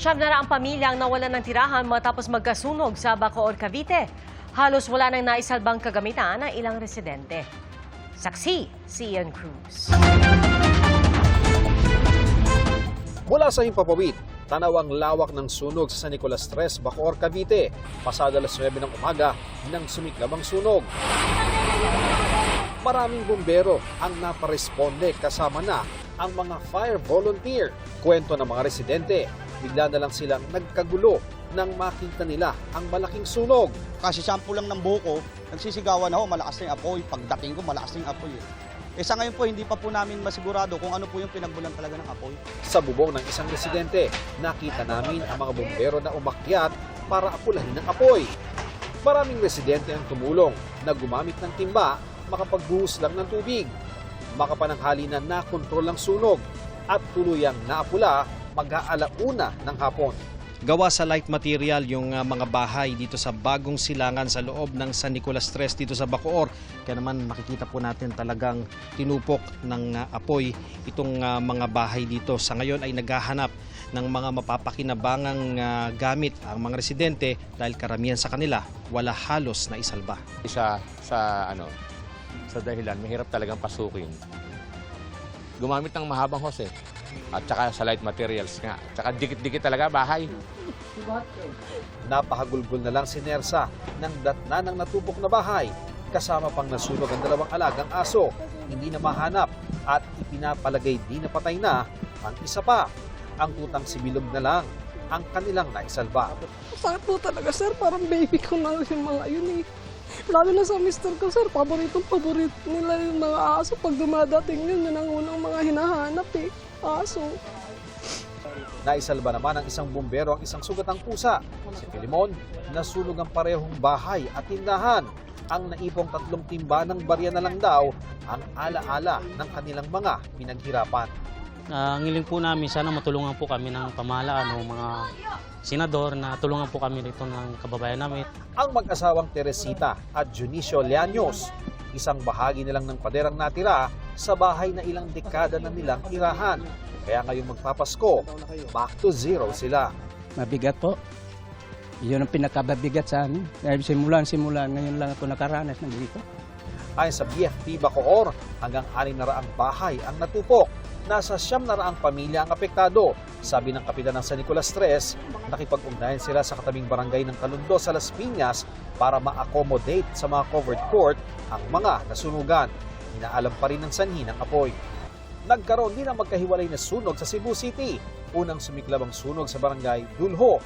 Siyam na raang pamilya ang nawalan ng tirahan matapos magkasunog sa Bacoor, Cavite. Halos wala nang naisalbang kagamitan ng ilang residente. Saksi si Ian Cruz. Mula sa Himpapawid, tanaw ang lawak ng sunog sa San Nicolas 3, Bacoor, Cavite. Pasado alas 9 ng umaga nang sumiklab ang sunog. Maraming bumbero ang naparesponde kasama na ang mga fire volunteer. Kwento ng mga residente, bigla na lang silang nagkagulo nang makita nila ang malaking sunog. Kasi sample lang ng buko, nagsisigawan ako, malakas na yung apoy. Pagdating ko, malakas na yung apoy. Sa ngayon po, hindi pa po namin masigurado kung ano po yung pinagbulan talaga ng apoy. Sa bubong ng isang residente, nakita namin ang mga bumbero na umakyat para apulahin ng apoy. Maraming residente ang tumulong na gumamit ng timba, makapagbuhos lang ng tubig. Makapananghali na nakontrol ang sunog at tuluyang naapula mag-aalauna ng hapon. Gawa sa light material yung mga bahay dito sa bagong silangan sa loob ng San Nicolas 3 dito sa Bacoor. Kaya naman makikita po natin talagang tinupok ng apoy itong mga bahay dito. Sa ngayon ay naghahanap ng mga mapapakinabangang gamit ang mga residente dahil karamihan sa kanila wala halos na isalba. Sa dahilan, mahirap talagang pasukin. Gumamit ng mahabang hose at saka sa light materials nga. Tsaka dikit-dikit talaga bahay. Napakagulgol na lang si Nersa ng datna ng natupok na bahay. Kasama pang nasunog ang dalawang alagang aso. Hindi na mahanap at ipinapalagay di na patay na ang isa pa. Ang tutang sibilog na lang ang kanilang naisalba. Sakit po talaga, sir. Parang baby ko na yung mga yun eh. Lalo na sa mister ko, sir. Paborito nila yung mga aso. Pag dumadating yun ang unang mga hinahanap eh. Aso. Naisalba naman ng isang bumbero ang isang sugatang pusa. Si Filimon, nasunog ang parehong bahay at tindahan. Ang naipong 3 timba ng barya na lang daw ang alaala ng kanilang mga pinaghirapan. Ngiling po namin, sana matulungan po kami ng pamahalaan o mga senador na tulungan po kami dito ng kababayan namin. Ang mag-asawang Teresita at Junicio Leaños, isang bahagi nilang ng paderang natira sa bahay na ilang dekada na nilang irahan. Kaya ngayong magpapasko, back to zero sila. Mabigat po. Yun ang pinakababigat sa amin. Dahil simulan, ngayon lang ako nakaranas ng dito. Ayon sa BFP Bacoor, hanggang 600 bahay ang natupok. Nasa 700 pamilya ang apektado. Sabi ng kapitan ng San Nicolas 3, nakipag-ugnayan sila sa katabing barangay ng Calundo sa Las Piñas para ma-accommodate sa mga covered court ang mga nasunugan. Inaalam pa rin ng sanhi ng apoy. Nagkaroon din ang magkahiwalay na sunog sa Cebu City. Unang sumiklab ang sunog sa barangay Dulho.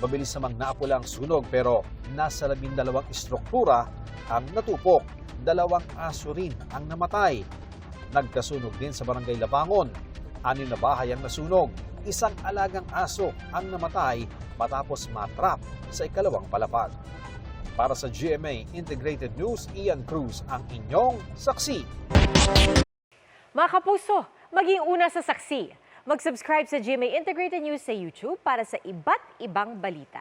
Mabilis namang naapula ang sunog pero nasa 12 istruktura ang natupok. 2 aso rin ang namatay. Nagkasunog din sa barangay Labangon. 6 na bahay ang nasunog. Isang alagang aso ang namatay matapos matrap sa ikalawang palapag. Para sa GMA Integrated News, Ian Cruz ang inyong saksi. Mga kapuso, maging una sa saksi. Mag-subscribe sa GMA Integrated News sa YouTube para sa iba't ibang balita.